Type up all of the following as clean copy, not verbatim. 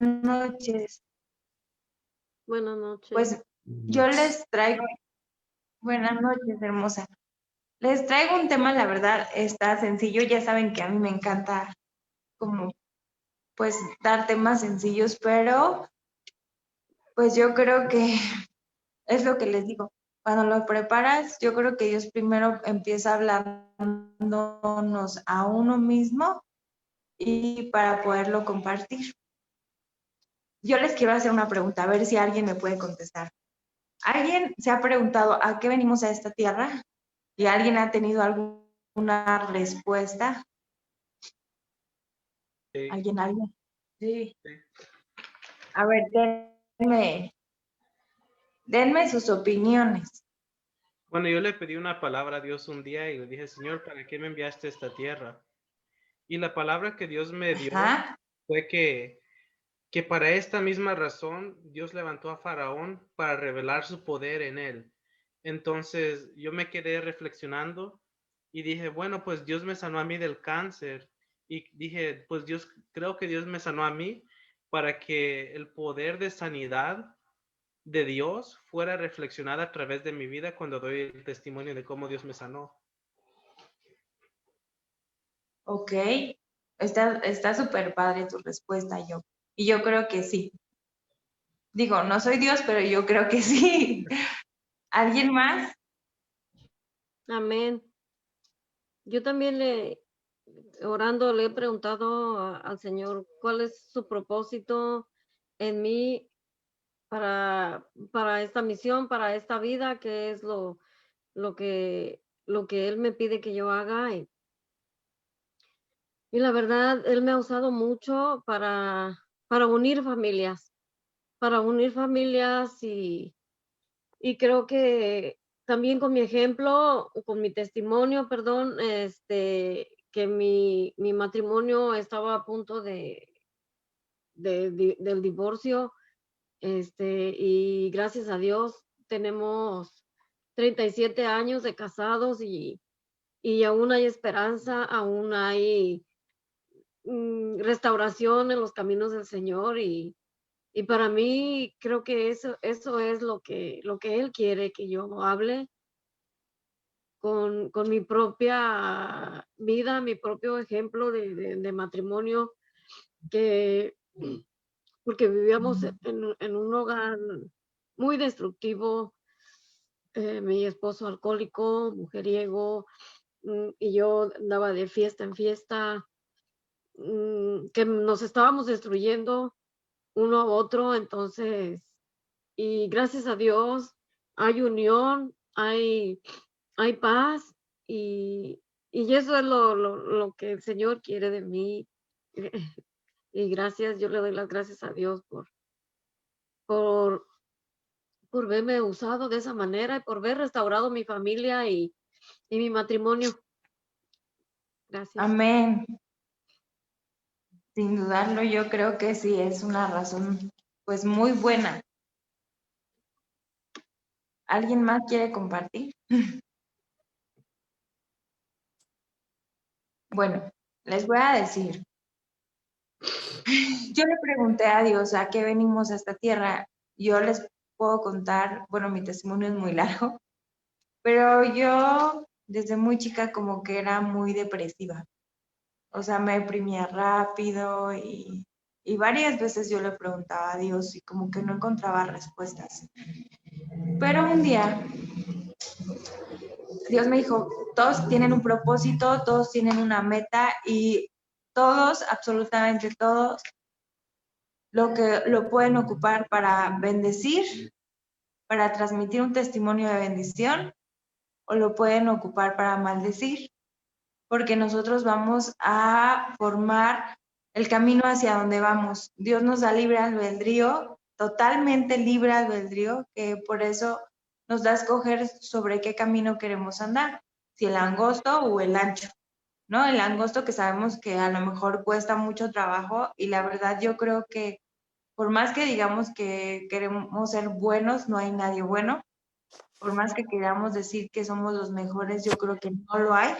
noches. Buenas noches. Pues yo les traigo, buenas noches, hermosa. Les traigo un tema, la verdad, está sencillo. Ya saben que a mí me encanta como, pues, dar temas sencillos, pero pues yo creo que es lo que les digo. Cuando lo preparas, yo creo que Dios primero empieza hablándonos a uno mismo y para poderlo compartir. Yo les quiero hacer una pregunta, a ver si alguien me puede contestar. ¿Alguien se ha preguntado a qué venimos a esta tierra? ¿Y alguien ha tenido alguna respuesta? Sí, ¿Alguien? Sí. sí. A ver, denme sus opiniones. Bueno, yo le pedí una palabra a Dios un día y le dije, Señor, ¿para qué me enviaste a esta tierra? Y la palabra que Dios me dio Ajá. fue que para esta misma razón Dios levantó a Faraón para revelar su poder en él. Entonces yo me quedé reflexionando y dije, bueno, pues Dios me sanó a mí del cáncer. Y dije, pues creo que Dios me sanó a mí para que el poder de sanidad de Dios fuera reflexionada a través de mi vida cuando doy el testimonio de cómo Dios me sanó. Ok. Está súper padre tu respuesta, yo. Y yo creo que sí. Digo, no soy Dios, pero yo creo que sí. ¿Alguien más? Amén. Yo también orando, le he preguntado al Señor cuál es su propósito en mí para esta misión, para esta vida, qué es lo que Él me pide que yo haga. Y la verdad, Él me ha usado mucho para unir familias y creo que también con mi ejemplo, con mi testimonio, perdón, que mi matrimonio estaba a punto del divorcio, y gracias a Dios tenemos 37 años de casados y aún hay esperanza, aún hay restauración en los caminos del Señor y para mí creo que eso es lo que Él quiere que yo hable con mi propia vida, mi propio ejemplo de matrimonio, que porque vivíamos en un hogar muy destructivo, mi esposo alcohólico, mujeriego, y yo andaba de fiesta en fiesta, que nos estábamos destruyendo uno a otro, entonces, y gracias a Dios hay unión, hay paz y eso es lo que el Señor quiere de mí. Y gracias, yo le doy las gracias a Dios por, por verme usado de esa manera y por ver restaurado mi familia y mi matrimonio. Gracias. Amén. Sin dudarlo, yo creo que sí es una razón, pues, muy buena. ¿Alguien más quiere compartir? Bueno, les voy a decir. Yo le pregunté a Dios a qué venimos a esta tierra. Yo les puedo contar, bueno, mi testimonio es muy largo, pero yo desde muy chica como que era muy depresiva. O sea, me deprimía rápido y varias veces yo le preguntaba a Dios y como que no encontraba respuestas. Pero un día Dios me dijo, todos tienen un propósito, todos tienen una meta y todos, absolutamente todos, lo pueden ocupar para bendecir, para transmitir un testimonio de bendición o lo pueden ocupar para maldecir, porque nosotros vamos a formar el camino hacia donde vamos. Dios nos da libre albedrío, totalmente libre albedrío, que por eso nos da a escoger sobre qué camino queremos andar, si el angosto o el ancho, ¿no? El angosto que sabemos que a lo mejor cuesta mucho trabajo y la verdad yo creo que por más que digamos que queremos ser buenos, no hay nadie bueno. Por más que queramos decir que somos los mejores, yo creo que no lo hay.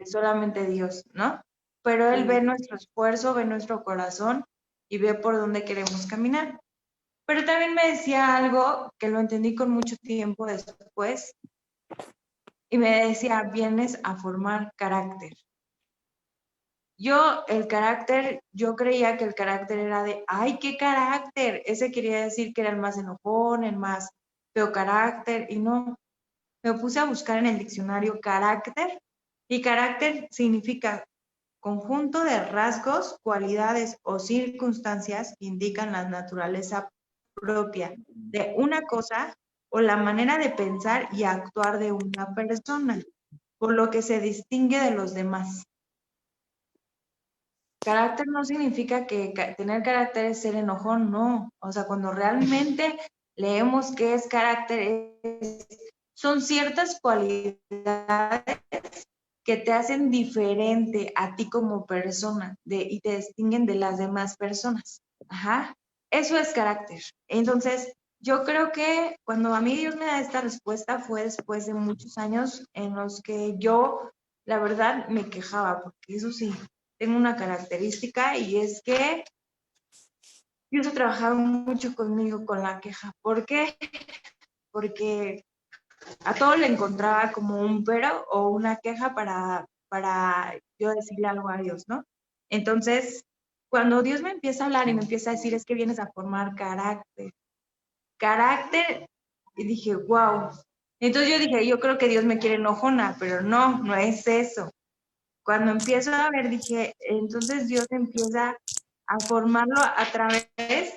Solamente Dios, ¿no? Pero Él ve nuestro esfuerzo, ve nuestro corazón y ve por dónde queremos caminar. Pero también me decía algo que lo entendí con mucho tiempo después, y me decía, vienes a formar carácter. El carácter, yo creía que el carácter era de, ¡ay, qué carácter! Ese quería decir que era el más enojón, el más feo carácter, y no. Me puse a buscar en el diccionario carácter, y carácter significa conjunto de rasgos, cualidades o circunstancias que indican la naturaleza propia de una cosa o la manera de pensar y actuar de una persona, por lo que se distingue de los demás. Carácter no significa que tener carácter es ser enojón, no. O sea, cuando realmente leemos qué es carácter, son ciertas cualidades que te hacen diferente a ti como persona y te distinguen de las demás personas. Ajá, eso es carácter. Entonces, yo creo que cuando a mí Dios me da esta respuesta fue después de muchos años en los que yo, la verdad, me quejaba, porque eso sí, tengo una característica y es que Dios ha trabajado mucho conmigo con la queja. ¿Por qué? Porque a todo le encontraba como un pero o una queja para yo decirle algo a Dios, ¿no? Entonces, cuando Dios me empieza a hablar y me empieza a decir, es que vienes a formar carácter, y dije, wow. Entonces yo dije, yo creo que Dios me quiere enojona, pero no, no es eso. Cuando empiezo a ver, dije, entonces Dios empieza a formarlo a través,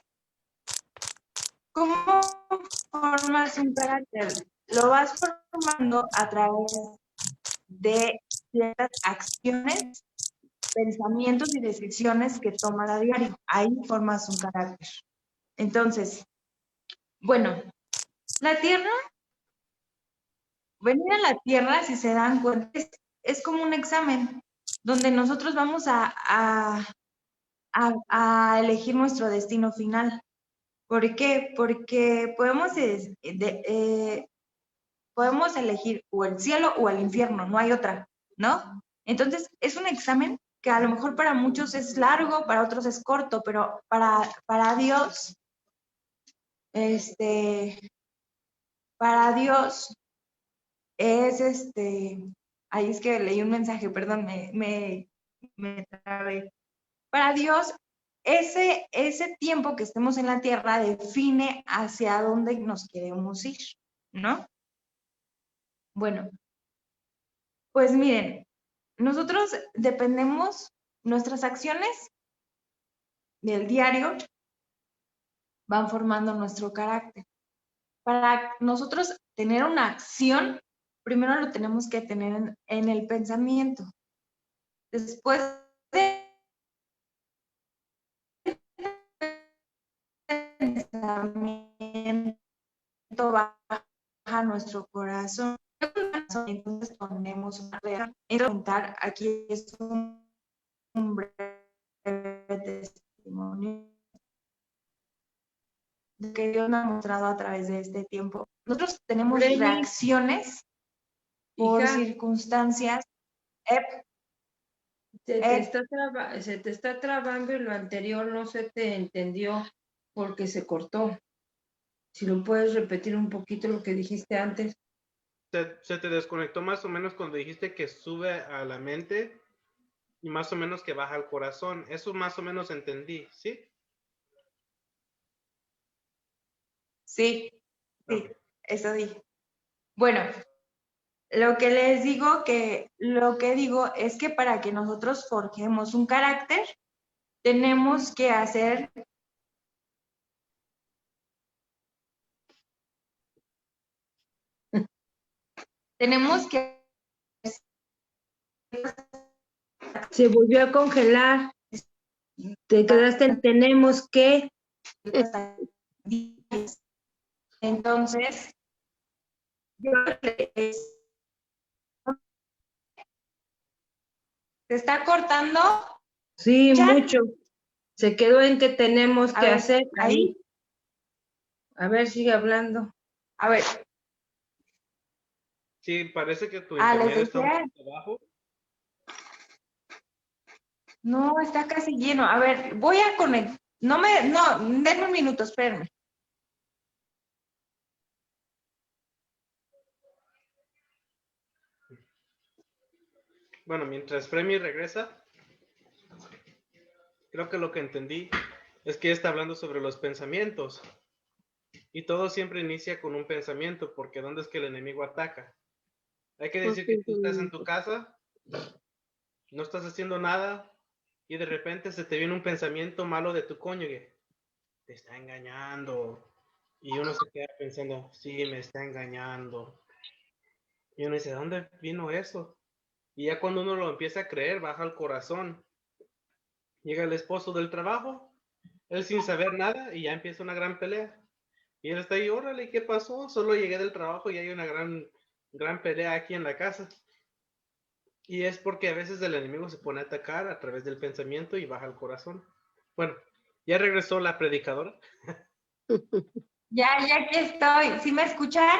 ¿cómo formas un carácter? Lo vas formando a través de ciertas acciones, pensamientos y decisiones que tomas a diario. Ahí formas un carácter. Entonces, bueno, la tierra, venir a la tierra, si se dan cuenta, es como un examen donde nosotros vamos a elegir nuestro destino final. ¿Por qué? Porque podemos elegir o el cielo o el infierno, no hay otra, ¿no? Entonces, es un examen que a lo mejor para muchos es largo, para otros es corto, pero para Dios, para Dios es ahí es que leí un mensaje, perdón, me trabé. Para Dios, ese tiempo que estemos en la tierra define hacia dónde nos queremos ir, ¿no? Bueno, pues miren, nosotros dependemos, nuestras acciones del diario van formando nuestro carácter. Para nosotros tener una acción, primero lo tenemos que tener en el pensamiento. Después de pensamiento baja nuestro corazón. Entonces ponemos una regla. Aquí es un breve testimonio que Dios nos ha mostrado a través de este tiempo. Nosotros tenemos reacciones por circunstancias. Se te está trabando y lo anterior no se te entendió porque se cortó. Si lo puedes repetir un poquito lo que dijiste antes. Se te desconectó más o menos cuando dijiste que sube a la mente y más o menos que baja al corazón. Eso más o menos entendí, ¿sí? Sí, eso dije. Bueno, lo que les digo lo que digo es que para que nosotros forjemos un carácter, tenemos que hacer Se volvió a congelar. Te quedaste en tenemos que. Entonces, ¿se está cortando? Sí, mucho. Se quedó en que tenemos que hacer ahí. A ver, sigue hablando. A ver. Sí, parece que tu internet está un poquito bajo. No, está casi lleno. A ver, voy a conectar. No, denme un minuto, espérenme. Bueno, mientras Fremi regresa, creo que lo que entendí es que está hablando sobre los pensamientos. Y todo siempre inicia con un pensamiento, porque ¿dónde es que el enemigo ataca? Hay que decir que tú estás en tu casa, no estás haciendo nada, y de repente se te viene un pensamiento malo de tu cónyuge. Te está engañando. Y uno se queda pensando, sí, me está engañando. Y uno dice, ¿de dónde vino eso? Y ya cuando uno lo empieza a creer, baja el corazón. Llega el esposo del trabajo, él sin saber nada, y ya empieza una gran pelea. Y él está ahí, órale, ¿qué pasó? Solo llegué del trabajo y hay una gran pelea aquí en la casa. Y es porque a veces el enemigo se pone a atacar a través del pensamiento y baja el corazón. Bueno, ya regresó la predicadora. Ya que estoy. ¿Sí me escuchan?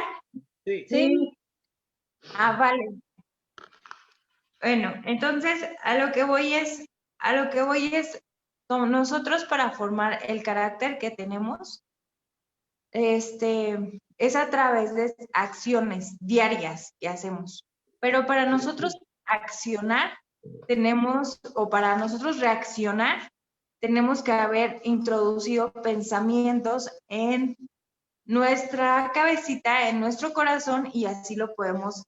Sí. Sí. Vale. Bueno, entonces a lo que voy es, nosotros para formar el carácter que tenemos, es a través de acciones diarias que hacemos. Pero para nosotros accionar, para nosotros reaccionar, tenemos que haber introducido pensamientos en nuestra cabecita, en nuestro corazón, y así lo podemos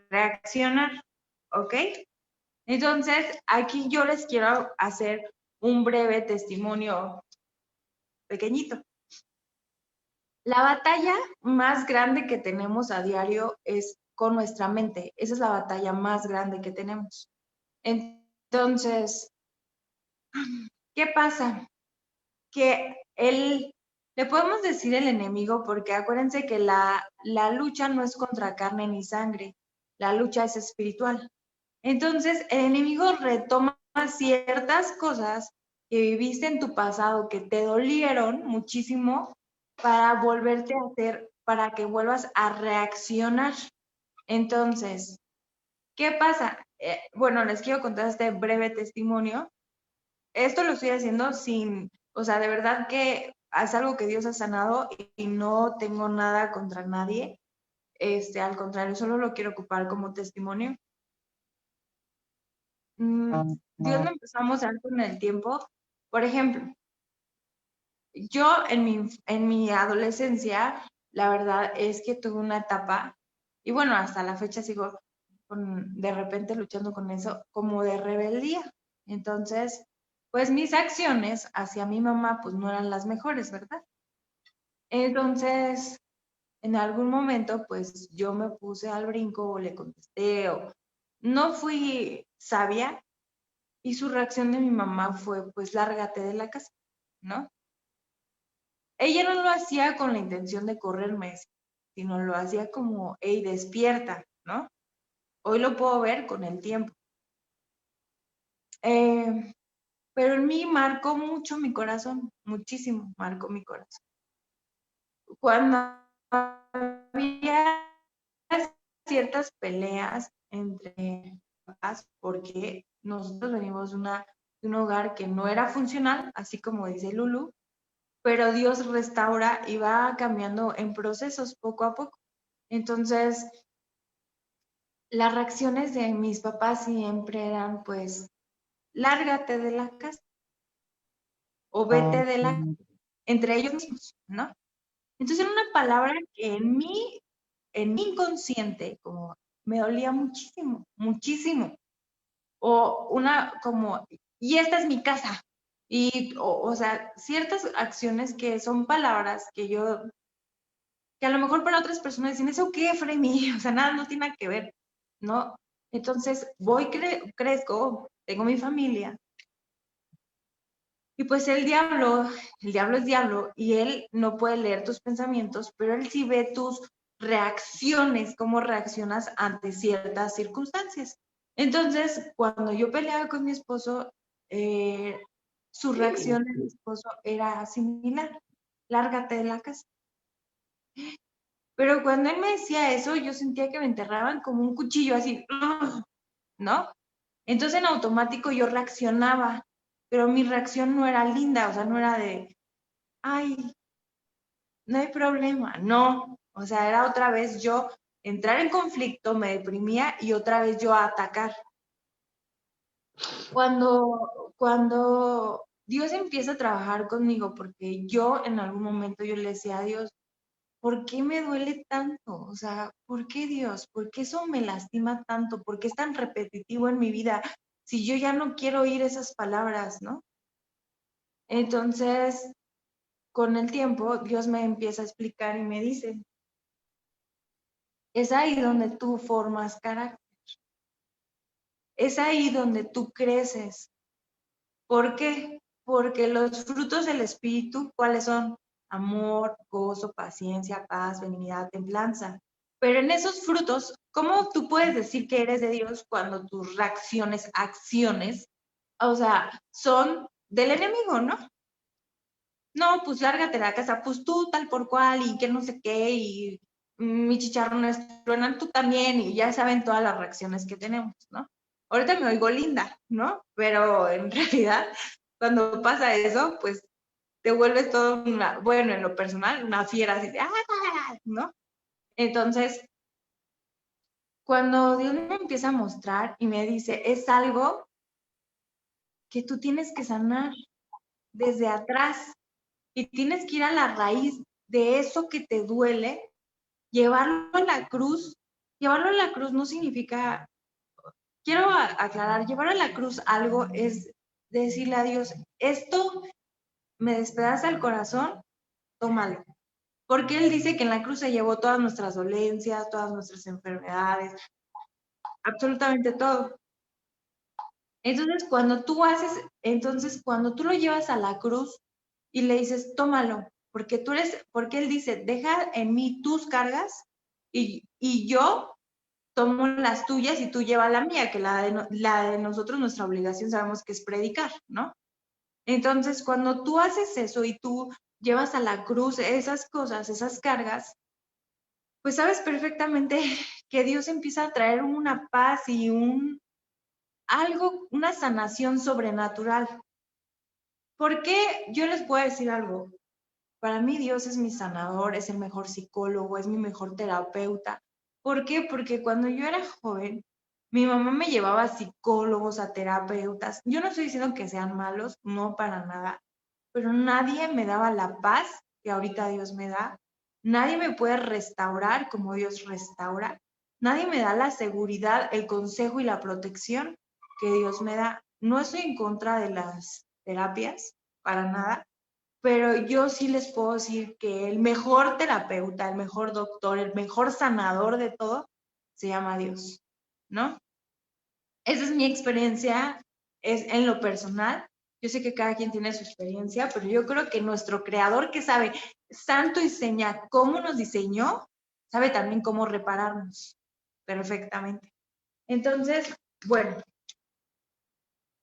reaccionar, ¿ok? Entonces, aquí yo les quiero hacer un breve testimonio pequeñito. La batalla más grande que tenemos a diario es con nuestra mente. Esa es la batalla más grande que tenemos. Entonces, ¿qué pasa? Que le podemos decir el enemigo, porque acuérdense que la lucha no es contra carne ni sangre, la lucha es espiritual. Entonces, el enemigo retoma ciertas cosas que viviste en tu pasado, que te dolieron muchísimo, para volverte a hacer, para que vuelvas a reaccionar. Entonces, ¿qué pasa? Bueno, les quiero contar este breve testimonio. Esto lo estoy haciendo o sea, de verdad que es algo que Dios ha sanado y no tengo nada contra nadie. Al contrario, solo lo quiero ocupar como testimonio. Dios lo empezó a mostrar con el tiempo. Por ejemplo, yo en mi adolescencia, la verdad es que tuve una etapa, y bueno, hasta la fecha sigo de repente luchando con eso, como de rebeldía. Entonces, pues mis acciones hacia mi mamá, pues no eran las mejores, ¿verdad? Entonces, en algún momento, pues yo me puse al brinco o le contesté, o no fui sabia, y su reacción de mi mamá fue, pues lárgate de la casa, ¿no? Ella no lo hacía con la intención de correrme, sino lo hacía como, hey, despierta, ¿no? Hoy lo puedo ver con el tiempo. Pero en mí marcó mucho mi corazón, muchísimo marcó mi corazón. Cuando había ciertas peleas entre papás, porque nosotros venimos de un hogar que no era funcional, así como dice Lulu, pero Dios restaura y va cambiando en procesos poco a poco. Entonces, las reacciones de mis papás siempre eran, pues, lárgate de la casa o vete de la casa, entre ellos mismos, ¿no? Entonces era una palabra que en mi inconsciente como me dolía muchísimo, muchísimo. O una como, y esta es mi casa. Y, o sea, ciertas acciones que son palabras que a lo mejor para otras personas dicen, ¿eso qué, Fremi? O sea, nada, no tiene nada que ver, ¿no? Entonces, crezco, tengo mi familia, y pues el diablo es diablo, y él no puede leer tus pensamientos, pero él sí ve tus reacciones, cómo reaccionas ante ciertas circunstancias. Entonces, cuando yo peleaba con mi esposo, su reacción de mi esposo era similar, lárgate de la casa. Pero cuando él me decía eso, yo sentía que me enterraban como un cuchillo así, ¿no? Entonces en automático yo reaccionaba. pero mi reacción no era linda, o sea, no era de, ay, no hay problema, no, o sea, era otra vez yo entrar en conflicto, me deprimía y otra vez yo a atacar. Cuando Dios empieza a trabajar conmigo, porque yo en algún momento yo le decía a Dios, ¿por qué me duele tanto? O sea, ¿por qué Dios? ¿Por qué eso me lastima tanto? ¿Por qué es tan repetitivo en mi vida? Si yo ya no quiero oír esas palabras, ¿no? Entonces, con el tiempo, Dios me empieza a explicar y me dice, es ahí donde tú formas carácter, es ahí donde tú creces. ¿Por qué? Porque los frutos del Espíritu, ¿cuáles son? Amor, gozo, paciencia, paz, benignidad, templanza. Pero en esos frutos, ¿cómo tú puedes decir que eres de Dios cuando tus reacciones, acciones, o sea, son del enemigo, ¿no? No, pues lárgate de la casa, pues tú tal por cual y que no sé qué, y mi chicharrón es truenan, tú también, y ya saben todas las reacciones que tenemos, ¿no? Ahorita me oigo linda, ¿no? Pero en realidad, cuando pasa eso, pues te vuelves todo una, bueno, en lo personal, una fiera así de, ¡ah! ¿No? Entonces, cuando Dios me empieza a mostrar y me dice, es algo que tú tienes que sanar desde atrás y tienes que ir a la raíz de eso que te duele, llevarlo a la cruz. Llevarlo a la cruz no significa, quiero aclarar, llevar a la cruz algo es decirle a Dios, esto me despedaza el corazón, tómalo. Porque Él dice que en la cruz se llevó todas nuestras dolencias, todas nuestras enfermedades, absolutamente todo. Entonces cuando tú lo llevas a la cruz y le dices, tómalo, porque Él dice, deja en mí tus cargas y yo tomo las tuyas y tú llevas la mía, que la de nosotros, nuestra obligación sabemos que es predicar, ¿no? Entonces, cuando tú haces eso y tú llevas a la cruz esas cosas, esas cargas, pues sabes perfectamente que Dios empieza a traer una paz y una sanación sobrenatural. ¿Por qué? Yo les puedo decir algo. Para mí Dios es mi sanador, es el mejor psicólogo, es mi mejor terapeuta. ¿Por qué? Porque cuando yo era joven, mi mamá me llevaba a psicólogos, a terapeutas. Yo no estoy diciendo que sean malos, no para nada, pero nadie me daba la paz que ahorita Dios me da. Nadie me puede restaurar como Dios restaura. Nadie me da la seguridad, el consejo y la protección que Dios me da. No estoy en contra de las terapias, para nada, pero yo sí les puedo decir que el mejor terapeuta, el mejor doctor, el mejor sanador de todo, se llama Dios, ¿no? Esa es mi experiencia, es en lo personal. Yo sé que cada quien tiene su experiencia, pero yo creo que nuestro creador que sabe santo y seña cómo nos diseñó, sabe también cómo repararnos perfectamente. Entonces, bueno,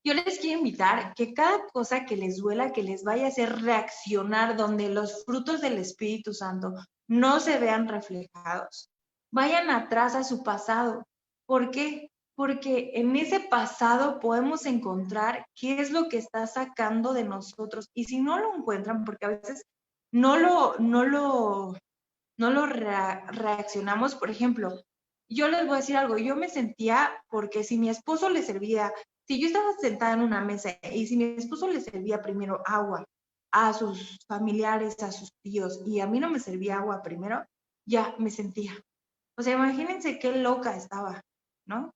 yo les quiero invitar que cada cosa que les duela, que les vaya a hacer reaccionar, donde los frutos del Espíritu Santo no se vean reflejados, vayan atrás a su pasado. ¿Por qué? Porque en ese pasado podemos encontrar qué es lo que está sacando de nosotros. Y si no lo encuentran, porque a veces no lo reaccionamos, por ejemplo, yo les voy a decir algo, yo me sentía, porque si mi esposo le servía, si yo estaba sentada en una mesa y si mi esposo le servía primero agua a sus familiares, a sus tíos, y a mí no me servía agua primero, ya me sentía. O sea, imagínense qué loca estaba, ¿no?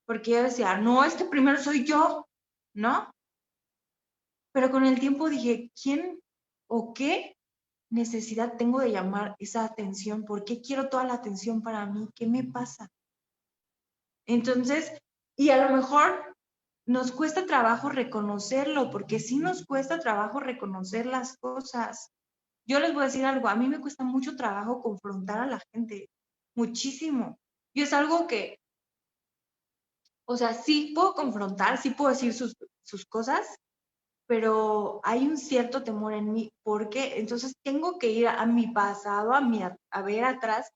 Porque yo decía, no, es que primero soy yo, ¿no? Pero con el tiempo dije, ¿quién o qué necesidad tengo de llamar esa atención? ¿Por qué quiero toda la atención para mí? ¿Qué me pasa? Entonces, y a lo mejor nos cuesta trabajo reconocerlo, porque sí nos cuesta trabajo reconocer las cosas. Yo les voy a decir algo, a mí me cuesta mucho trabajo confrontar a la gente, muchísimo. Y es algo que, o sea, sí puedo confrontar, sí puedo decir sus cosas, pero hay un cierto temor en mí, porque entonces tengo que ir a mi pasado, a ver atrás,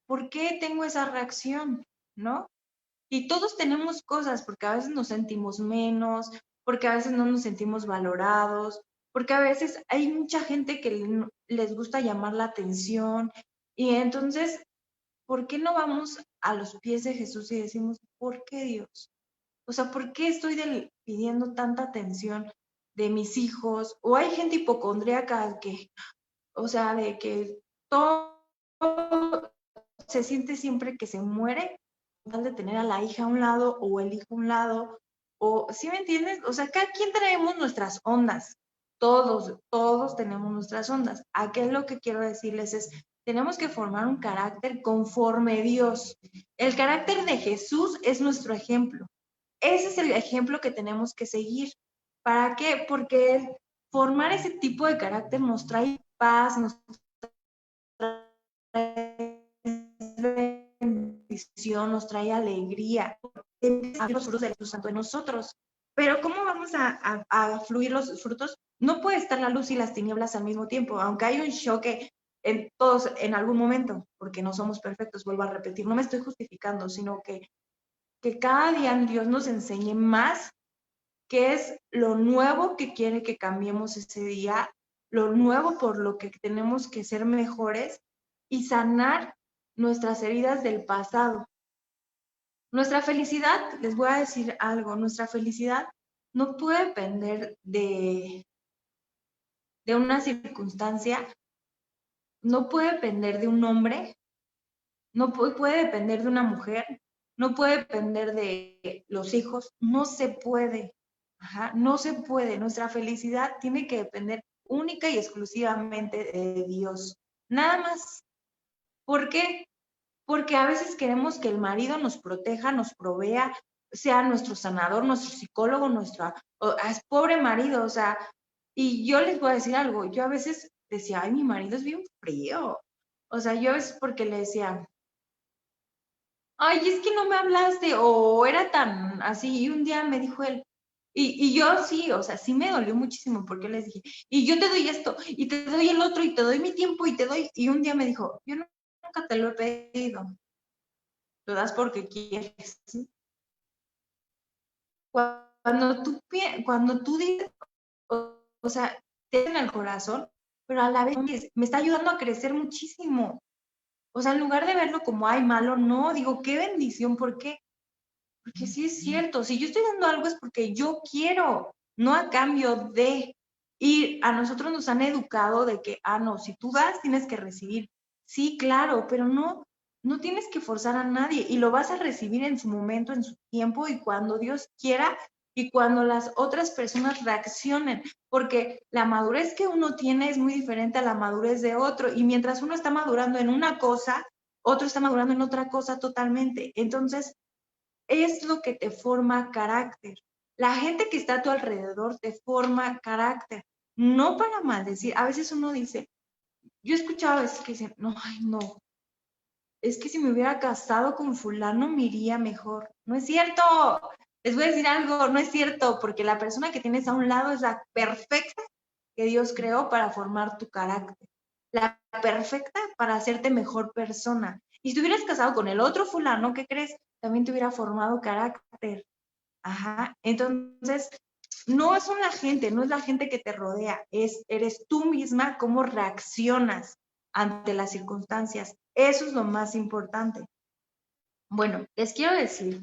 ¿por qué tengo esa reacción? ¿No? Y todos tenemos cosas, porque a veces nos sentimos menos, porque a veces no nos sentimos valorados, porque a veces hay mucha gente que les gusta llamar la atención y entonces, ¿por qué no vamos a los pies de Jesús y decimos, ¿por qué Dios? O sea, ¿por qué estoy pidiendo tanta atención de mis hijos? O hay gente hipocondríaca que, o sea, de que todo se siente siempre que se muere, tal de tener a la hija a un lado o el hijo a un lado, o, ¿sí me entiendes? O sea, cada quien traemos nuestras ondas, todos tenemos nuestras ondas. Aquí lo que quiero decirles es, tenemos que formar un carácter conforme a Dios. El carácter de Jesús es nuestro ejemplo. Ese es el ejemplo que tenemos que seguir. ¿Para qué? Porque formar ese tipo de carácter nos trae paz, nos trae bendición, nos trae alegría, los frutos del Espíritu Santo en nosotros. Pero ¿cómo vamos a fluir los frutos? No puede estar la luz y las tinieblas al mismo tiempo, aunque hay un choque en todos en algún momento, porque no somos perfectos, vuelvo a repetir, no me estoy justificando, sino que cada día Dios nos enseñe más qué es lo nuevo que quiere que cambiemos ese día, lo nuevo por lo que tenemos que ser mejores y sanar nuestras heridas del pasado. Nuestra felicidad, les voy a decir algo, nuestra felicidad no puede depender de una circunstancia, no puede depender de un hombre, no puede depender de una mujer, no puede depender de los hijos, no se puede. Ajá, no se puede. Nuestra felicidad tiene que depender única y exclusivamente de Dios. Nada más. ¿Por qué? Porque a veces queremos que el marido nos proteja, nos provea, sea nuestro sanador, nuestro psicólogo, es pobre marido, o sea, y yo les voy a decir algo, yo a veces decía, ay, mi marido es bien frío. O sea, yo a veces porque le decía, ay, es que no me hablaste, o era tan así, y un día me dijo él, y yo sí, o sea, sí me dolió muchísimo porque les dije, y yo te doy esto, y te doy el otro, y te doy mi tiempo, y te doy, y un día me dijo, yo nunca te lo he pedido, lo das porque quieres. Cuando tú dices, o sea, te en el corazón, pero a la vez me está ayudando a crecer muchísimo. O sea, en lugar de verlo como, ay, malo, no, digo, qué bendición, ¿por qué? Porque sí es cierto, si yo estoy dando algo es porque yo quiero, no a cambio de. Y a nosotros nos han educado de que, no, si tú das, tienes que recibir. Sí, claro, pero no tienes que forzar a nadie y lo vas a recibir en su momento, en su tiempo y cuando Dios quiera y cuando las otras personas reaccionen, porque la madurez que uno tiene es muy diferente a la madurez de otro y mientras uno está madurando en una cosa, otro está madurando en otra cosa totalmente. Entonces, es lo que te forma carácter. La gente que está a tu alrededor te forma carácter, no para maldecir. A veces uno dice, yo he escuchado a veces que dicen, no, ay, no, es que si me hubiera casado con fulano me iría mejor. No es cierto. Les voy a decir algo, no es cierto, porque la persona que tienes a un lado es la perfecta que Dios creó para formar tu carácter. La perfecta para hacerte mejor persona. Y si te hubieras casado con el otro fulano, ¿qué crees? También te hubiera formado carácter. Ajá. Entonces, no es la gente, no es la gente que te rodea, eres tú misma cómo reaccionas ante las circunstancias. Eso es lo más importante. Bueno, les quiero decir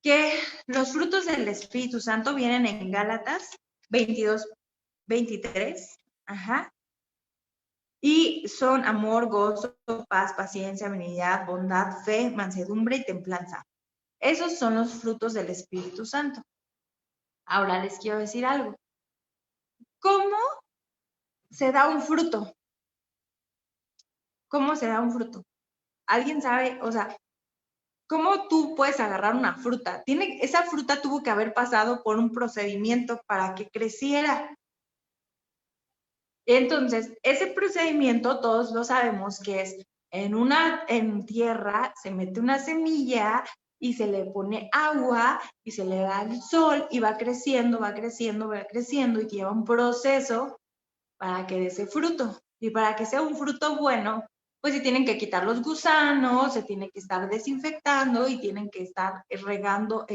que los frutos del Espíritu Santo vienen en Gálatas 22, 23. Ajá. Y son amor, gozo, paz, paciencia, benignidad, bondad, fe, mansedumbre y templanza. Esos son los frutos del Espíritu Santo. Ahora les quiero decir algo. ¿Cómo se da un fruto? ¿Cómo se da un fruto? ¿Alguien sabe? O sea, ¿cómo tú puedes agarrar una fruta? Esa fruta tuvo que haber pasado por un procedimiento para que creciera. Entonces, ese procedimiento todos lo sabemos que es en tierra se mete una semilla y se le pone agua y se le da el sol y va creciendo, va creciendo, va creciendo y lleva un proceso para que dé ese fruto. Y para que sea un fruto bueno, pues se tienen que quitar los gusanos, se tiene que estar desinfectando y tienen que estar regando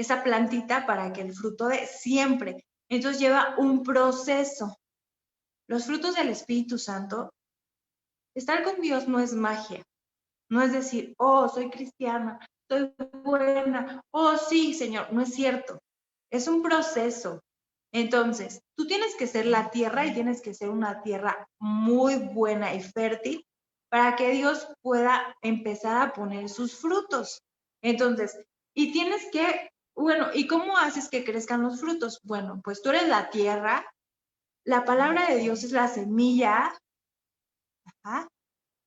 esa plantita para que el fruto dé siempre. Entonces lleva un proceso. Los frutos del Espíritu Santo, estar con Dios no es magia. No es decir, oh, soy cristiana, soy buena, oh, sí, Señor. No es cierto. Es un proceso. Entonces, tú tienes que ser la tierra y tienes que ser una tierra muy buena y fértil para que Dios pueda empezar a poner sus frutos. Entonces, y tienes que, bueno, ¿y cómo haces que crezcan los frutos? Bueno, pues tú eres la tierra, la palabra de Dios es la semilla, ¿ah?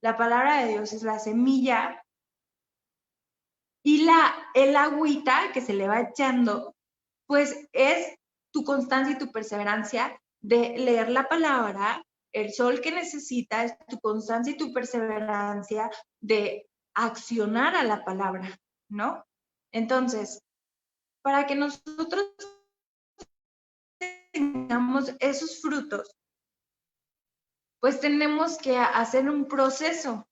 La palabra de Dios es la semilla y el agüita que se le va echando, pues es tu constancia y tu perseverancia de leer la palabra, el sol que necesita es tu constancia y tu perseverancia de accionar a la palabra, ¿no? Entonces, para que nosotros tengamos esos frutos, pues tenemos que hacer un proceso.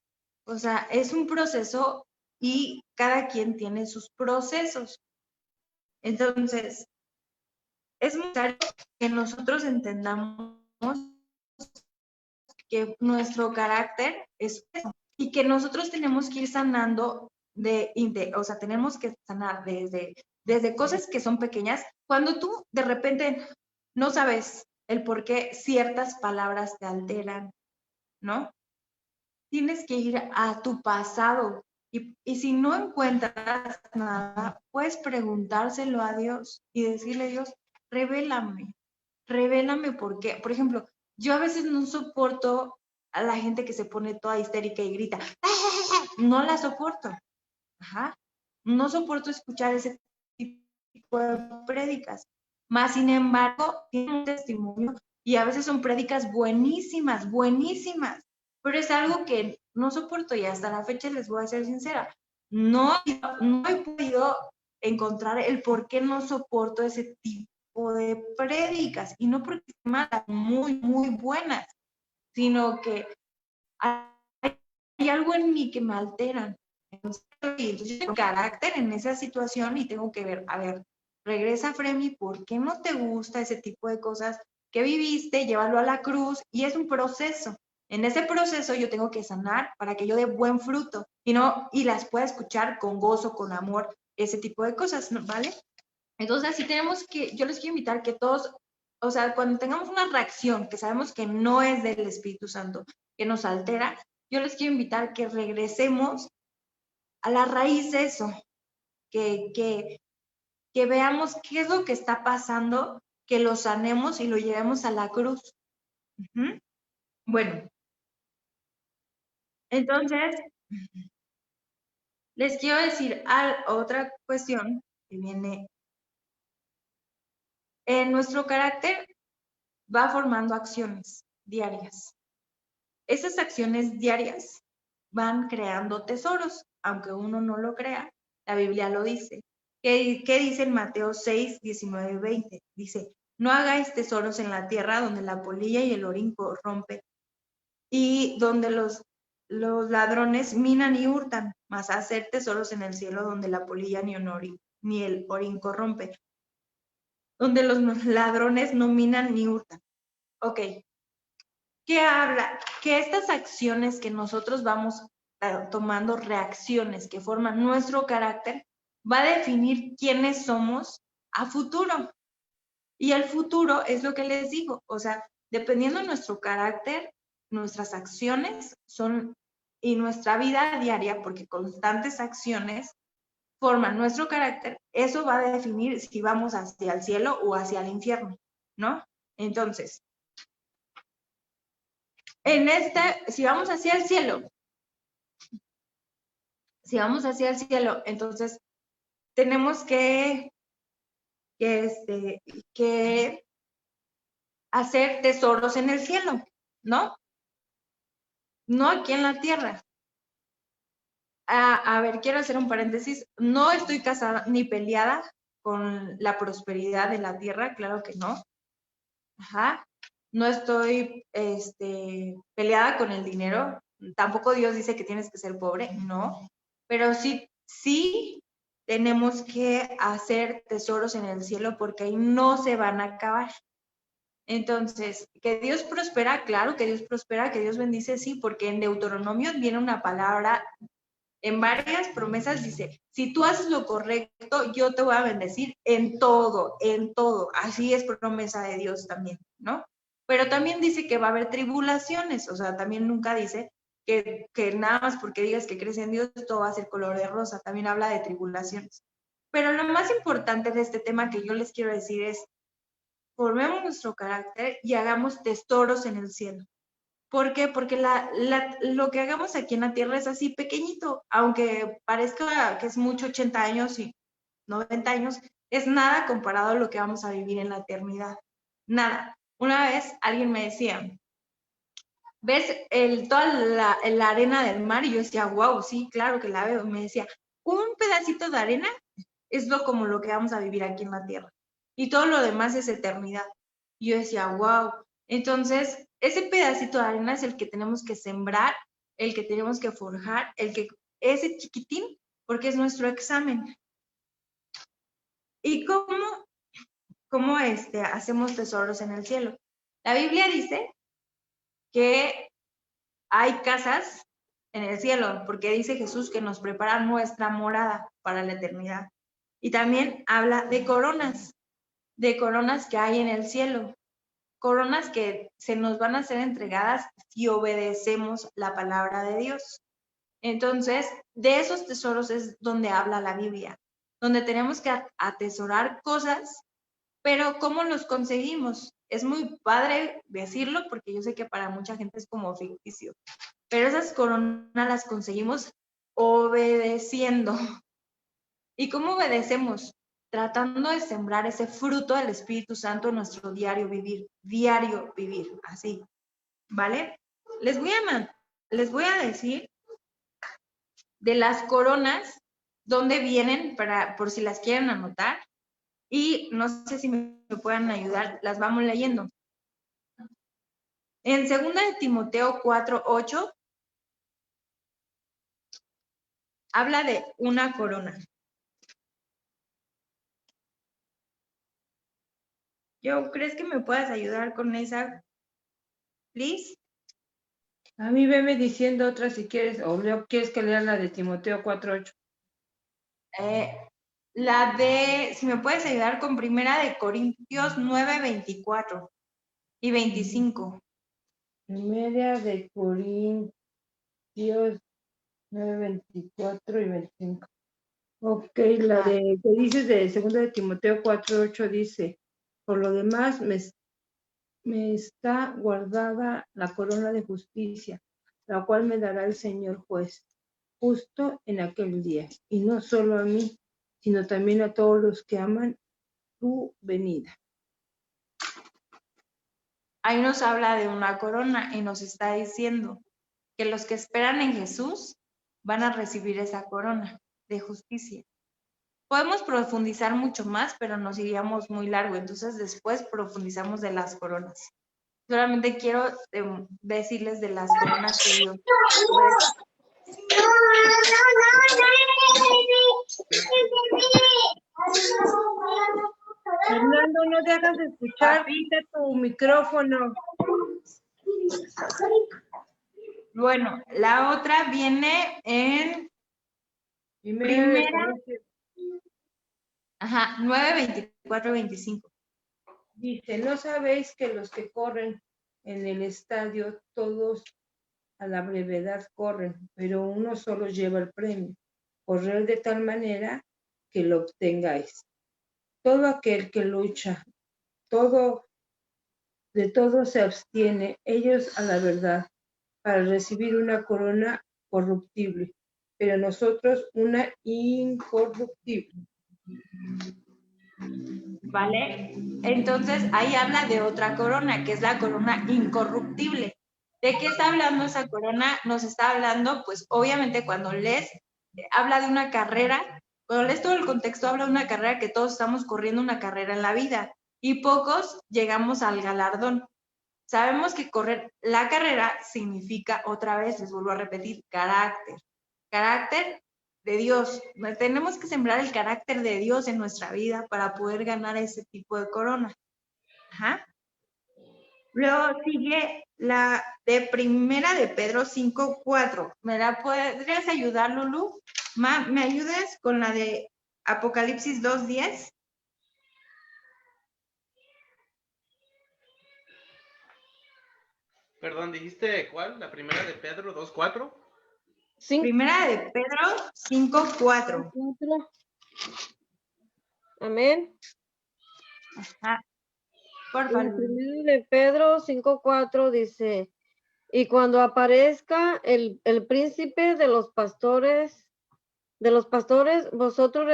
O sea, es un proceso y cada quien tiene sus procesos. Entonces, es necesario que nosotros entendamos que nuestro carácter es eso y que nosotros tenemos que ir sanando o sea, tenemos que sanar desde cosas que son pequeñas. Cuando tú de repente no sabes el por qué ciertas palabras te alteran, ¿no? Tienes que ir a tu pasado y si no encuentras nada, puedes preguntárselo a Dios y decirle, Dios, revélame por qué. Por ejemplo, yo a veces no soporto a la gente que se pone toda histérica y grita, no la soporto. Ajá. No soporto escuchar ese tipo de prédicas. Más sin embargo, tiene un testimonio y a veces son prédicas buenísimas, buenísimas, pero es algo que no soporto y hasta la fecha les voy a ser sincera. No he podido encontrar el por qué no soporto ese tipo de prédicas y no porque sean malas, muy, muy buenas, sino que hay algo en mí que me alteran. Entonces, yo tengo carácter en esa situación y tengo que ver, a ver, regresa Fremi, ¿por qué no te gusta ese tipo de cosas que viviste? Llévalo a la cruz y es un proceso. En ese proceso yo tengo que sanar para que yo dé buen fruto y las pueda escuchar con gozo, con amor, ese tipo de cosas, ¿vale? Entonces, así yo les quiero invitar que todos, o sea, cuando tengamos una reacción que sabemos que no es del Espíritu Santo, que nos altera, yo les quiero invitar que regresemos a la raíz de eso, que veamos qué es lo que está pasando, que lo sanemos y lo llevemos a la cruz. Uh-huh. Bueno, entonces, les quiero decir otra cuestión que viene. En nuestro carácter va formando acciones diarias. Esas acciones diarias van creando tesoros, aunque uno no lo crea, la Biblia lo dice. ¿Qué dice en Mateo 6, 19 y 20? Dice, no hagáis tesoros en la tierra donde la polilla y el orín corrompen y donde los ladrones minan y hurtan, mas hacer tesoros en el cielo donde la polilla ni el orín corrompe, donde los ladrones no minan ni hurtan. Ok, ¿qué habla? Que estas acciones que nosotros vamos tomando, reacciones que forman nuestro carácter, va a definir quiénes somos a futuro. Y el futuro es lo que les digo, o sea, dependiendo de nuestro carácter, nuestras acciones y nuestra vida diaria, porque constantes acciones forman nuestro carácter, eso va a definir si vamos hacia el cielo o hacia el infierno, ¿no? Entonces, si vamos hacia el cielo, entonces tenemos que hacer tesoros en el cielo, ¿no? No aquí en la tierra. A ver, quiero hacer un paréntesis. No estoy casada ni peleada con la prosperidad de la tierra, claro que no. Ajá. No estoy peleada con el dinero. Tampoco Dios dice que tienes que ser pobre, no. Pero sí tenemos que hacer tesoros en el cielo porque ahí no se van a acabar. Entonces, que Dios prospera, claro que Dios prospera, que Dios bendice, sí, porque en Deuteronomio viene una palabra, en varias promesas dice, si tú haces lo correcto, yo te voy a bendecir en todo, así es promesa de Dios también, ¿no? Pero también dice que va a haber tribulaciones, o sea, también nunca dice que nada más porque digas que crees en Dios, todo va a ser color de rosa, también habla de tribulaciones. Pero lo más importante de este tema que yo les quiero decir es, formemos nuestro carácter y hagamos tesoros en el cielo. ¿Por qué? Porque lo que hagamos aquí en la tierra es así pequeñito, aunque parezca que es mucho 80 años y 90 años, es nada comparado a lo que vamos a vivir en la eternidad. Nada. Una vez alguien me decía, ¿ves toda la arena del mar? Y yo decía, wow, sí, claro que la veo. Y me decía, un pedacito de arena es como lo que vamos a vivir aquí en la tierra. Y todo lo demás es eternidad. Y yo decía, wow. Entonces, ese pedacito de arena es el que tenemos que sembrar, el que tenemos que forjar, ese chiquitín, porque es nuestro examen. ¿Y cómo hacemos tesoros en el cielo? La Biblia dice que hay casas en el cielo, porque dice Jesús que nos prepara nuestra morada para la eternidad. Y también habla de coronas que hay en el cielo, coronas que se nos van a ser entregadas si obedecemos la palabra de Dios. Entonces, de esos tesoros es donde habla la Biblia, donde tenemos que atesorar cosas, pero ¿cómo los conseguimos? Es muy padre decirlo porque yo sé que para mucha gente es como ficticio, pero esas coronas las conseguimos obedeciendo. ¿Y cómo obedecemos? Tratando de sembrar ese fruto del Espíritu Santo en nuestro diario vivir, así, ¿vale? Les voy a decir de las coronas, dónde vienen, por si las quieren anotar, y no sé si me puedan ayudar, las vamos leyendo. En 2 de Timoteo 4:8, habla de una corona. Yo, ¿crees que me puedas ayudar con esa, please? A mí veme diciendo otra si quieres, o quieres que lea la de Timoteo 4:8. Si me puedes ayudar con 1 Corintios 9:24 y 25. 1 Corintios 9:24 y 25. Ok, la que dices de 2 de Timoteo 4:8 dice, por lo demás me está guardada la corona de justicia, la cual me dará el Señor juez, justo en aquel día, y no solo a mí, sino también a todos los que aman tu venida. Ahí nos habla de una corona y nos está diciendo que los que esperan en Jesús van a recibir esa corona de justicia. Podemos profundizar mucho más, pero nos iríamos muy largo, entonces después profundizamos de las coronas. Solamente quiero decirles de las coronas que Dios. Fernando, no te hagas escuchar, quita tu micrófono. Bueno, la otra viene en primera 9:24-25. Dice, ¿no sabéis que los que corren en el estadio, todos a la brevedad corren, pero uno solo lleva el premio? Correr de tal manera que lo obtengáis. Todo aquel que lucha, de todo se abstiene, ellos a la verdad, para recibir una corona corruptible, pero nosotros una incorruptible. ¿Vale? Entonces ahí habla de otra corona, que es la corona incorruptible. ¿De qué está hablando esa corona? Nos está hablando, pues obviamente cuando lees, habla de una carrera, cuando lees todo el contexto, habla de una carrera que todos estamos corriendo una carrera en la vida y pocos llegamos al galardón. Sabemos que correr la carrera significa, otra vez, les vuelvo a repetir, carácter. Carácter de Dios. Tenemos que sembrar el carácter de Dios en nuestra vida para poder ganar ese tipo de corona. Ajá. Luego sigue la de Primera de Pedro 5:4. ¿Me la podrías ayudar, Lulu? ¿Me ayudas con la de Apocalipsis 2:10? Perdón, ¿dijiste cuál? ¿La primera de Pedro 2:4? Primera de Pedro 5:4. Amén. Ajá. Por favor. Primero de Pedro 5:4 dice, y cuando aparezca el príncipe de los pastores, vosotros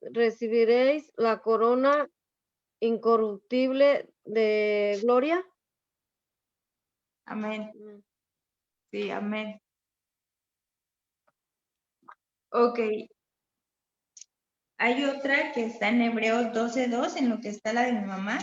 recibiréis la corona incorruptible de gloria. Amén. Sí, amén. Ok. Hay otra que está en Hebreos 12:2, en lo que está la de mi mamá.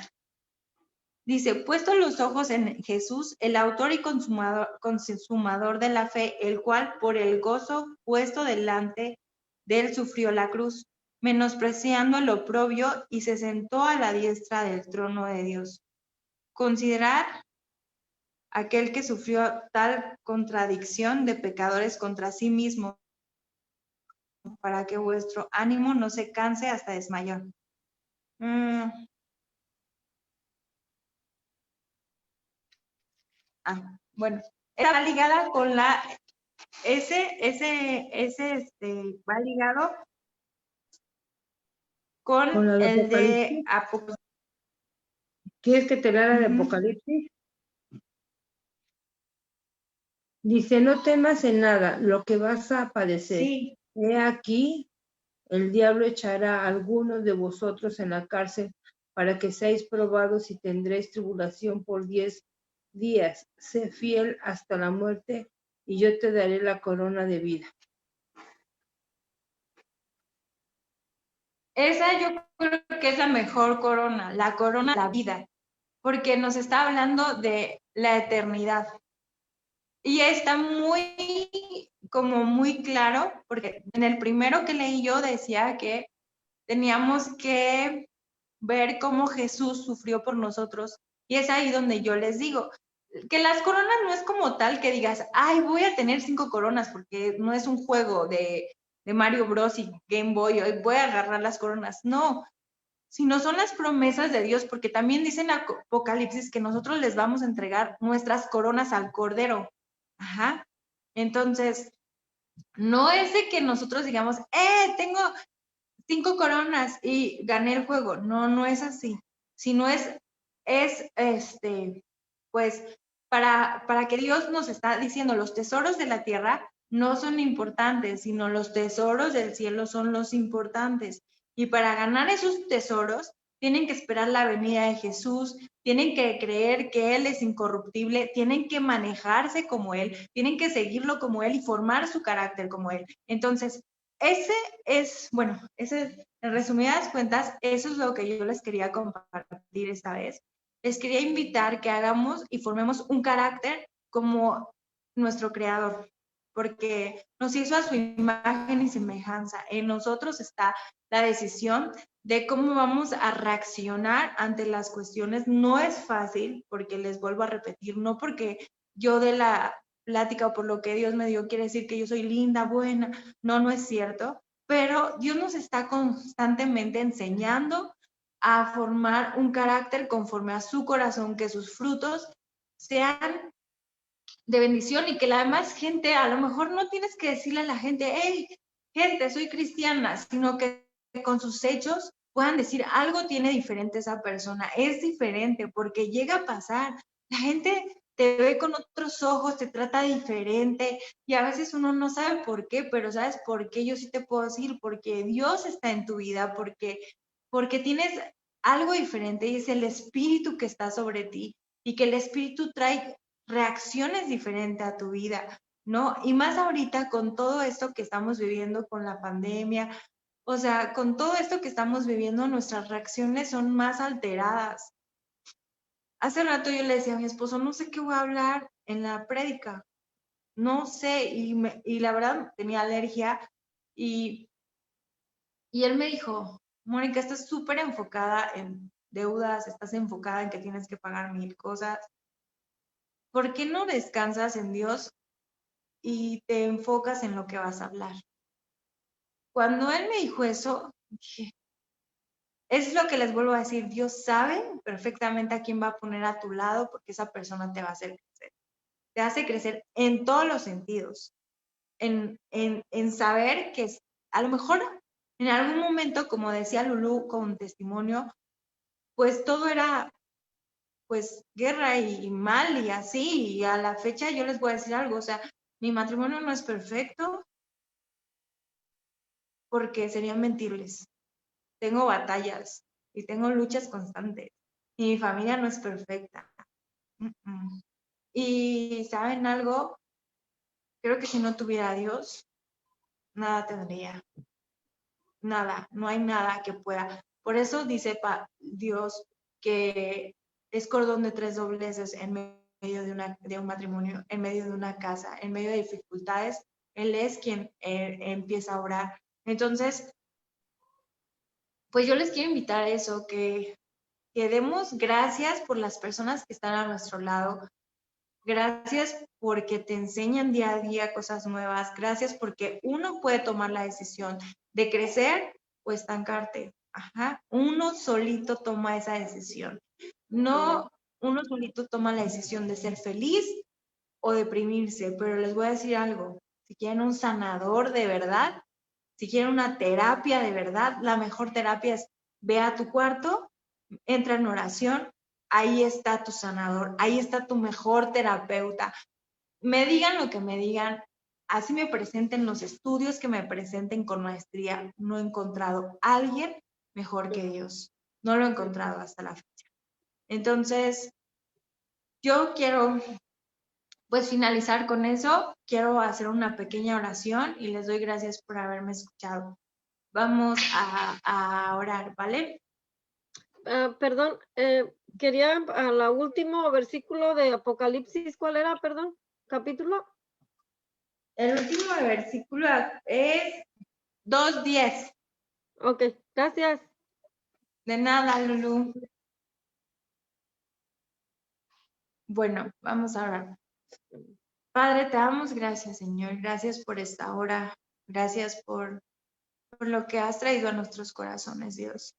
Dice, puesto los ojos en Jesús, el autor y consumador de la fe, el cual por el gozo puesto delante de él sufrió la cruz, menospreciando el oprobio, y se sentó a la diestra del trono de Dios. Considerad aquel que sufrió tal contradicción de pecadores contra sí mismo, para que vuestro ánimo no se canse hasta desmayar. Bueno, está ligada con la va ligado con la de el de Apocalipsis. Apocalipsis. ¿Quieres que te lea la de Apocalipsis? Dice, no temas en nada lo que vas a padecer. Sí. He aquí, el diablo echará a algunos de vosotros en la cárcel para que seáis probados y tendréis tribulación por 10 días. Sé fiel hasta la muerte y yo te daré la corona de vida. Esa yo creo que es la mejor corona, la corona de la vida, porque nos está hablando de la eternidad. Y está muy claro, porque en el primero que leí yo decía que teníamos que ver cómo Jesús sufrió por nosotros. Y es ahí donde yo les digo, que las coronas no es como tal que digas, ay, voy a tener 5 coronas, porque no es un juego de Mario Bros. Y Game Boy, hoy voy a agarrar las coronas. No, sino son las promesas de Dios, porque también dice en Apocalipsis que nosotros les vamos a entregar nuestras coronas al Cordero. Ajá. Entonces, no es de que nosotros digamos, tengo 5 coronas y gané el juego. No, no es así. Sino pues, para que Dios nos está diciendo, los tesoros de la tierra no son importantes, sino los tesoros del cielo son los importantes. Y para ganar esos tesoros, tienen que esperar la venida de Jesús, tienen que creer que Él es incorruptible, tienen que manejarse como Él, tienen que seguirlo como Él y formar su carácter como Él. Entonces, en resumidas cuentas, eso es lo que yo les quería compartir esta vez. Les quería invitar que hagamos y formemos un carácter como nuestro Creador, porque nos hizo a su imagen y semejanza. En nosotros está la decisión de cómo vamos a reaccionar ante las cuestiones. No es fácil, porque les vuelvo a repetir, no porque yo de la plática o por lo que Dios me dio quiere decir que yo soy linda, buena. No, no es cierto, pero Dios nos está constantemente enseñando a formar un carácter conforme a su corazón, que sus frutos sean de bendición y que la demás gente, a lo mejor no tienes que decirle a la gente, hey, gente, soy cristiana, sino que con sus hechos puedan decir, algo tiene diferente esa persona, es diferente, porque llega a pasar, la gente te ve con otros ojos, te trata diferente y a veces uno no sabe por qué, pero ¿sabes por qué? Yo sí te puedo decir, porque Dios está en tu vida, porque tienes algo diferente y es el espíritu que está sobre ti y que el espíritu trae reacciones diferentes a tu vida, ¿no? Y más ahorita con todo esto que estamos viviendo con la pandemia, o sea, con todo esto que estamos viviendo, nuestras reacciones son más alteradas. Hace rato yo le decía a mi esposo, no sé qué voy a hablar en la prédica, no sé, y la verdad tenía alergia Y él me dijo, Mónica, estás súper enfocada en deudas, estás enfocada en que tienes que pagar 1000 cosas. ¿Por qué no descansas en Dios y te enfocas en lo que vas a hablar? Cuando él me dijo eso, dije, es lo que les vuelvo a decir, Dios sabe perfectamente a quién va a poner a tu lado porque esa persona te va a hacer crecer. Te hace crecer en todos los sentidos, en saber que a lo mejor en algún momento, como decía Lulú con testimonio, pues todo era pues guerra y mal y así, y a la fecha yo les voy a decir algo, o sea, mi matrimonio no es perfecto porque serían mentirles. Tengo batallas y tengo luchas constantes y mi familia no es perfecta. Y ¿saben algo? Creo que si no tuviera a Dios, nada tendría. Nada, no hay nada que pueda. Por eso dice Dios que es cordón de 3 dobleces en medio de un matrimonio, en medio de una casa, en medio de dificultades. Él es quien empieza a orar. Entonces, pues yo les quiero invitar a eso, que demos gracias por las personas que están a nuestro lado. Gracias porque te enseñan día a día cosas nuevas. Gracias porque uno puede tomar la decisión de crecer o estancarte. Ajá. Uno solito toma esa decisión. No, uno solito toma la decisión de ser feliz o deprimirse. Pero les voy a decir algo. Si quieren un sanador de verdad, si quieren una terapia de verdad, la mejor terapia es ve a tu cuarto, entra en oración, ahí está tu sanador, ahí está tu mejor terapeuta. Me digan lo que me digan, así me presenten los estudios que me presenten con maestría, no he encontrado a alguien mejor que Dios. No lo he encontrado hasta la fecha. Entonces, yo quiero pues finalizar con eso. Quiero hacer una pequeña oración y les doy gracias por haberme escuchado. Vamos a orar, ¿vale? Perdón, quería al último versículo de Apocalipsis, ¿cuál era, perdón? ¿Capítulo? El último versículo es 2:10. Ok, gracias. De nada, Lulú. Bueno, vamos a orar. Padre, te damos gracias, Señor. Gracias por esta hora. Gracias por lo que has traído a nuestros corazones, Dios.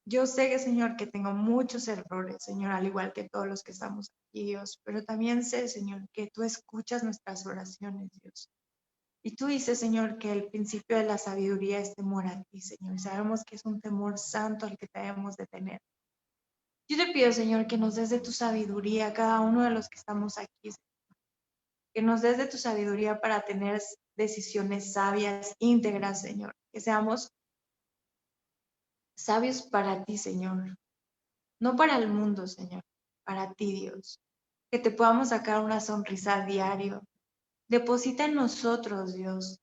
Yo sé, Señor, que tengo muchos errores, Señor, al igual que todos los que estamos aquí, Dios, pero también sé, Señor, que tú escuchas nuestras oraciones, Dios. Y tú dices, Señor, que el principio de la sabiduría es temor a ti, Señor. Y sabemos que es un temor santo al que debemos de tener. Yo te pido, Señor, que nos des de tu sabiduría a cada uno de los que estamos aquí, Señor. Que nos des de tu sabiduría para tener decisiones sabias, íntegras, Señor. Que seamos sabios para ti, Señor. No para el mundo, Señor. Para ti, Dios. Que te podamos sacar una sonrisa a diario. Deposita en nosotros, Dios,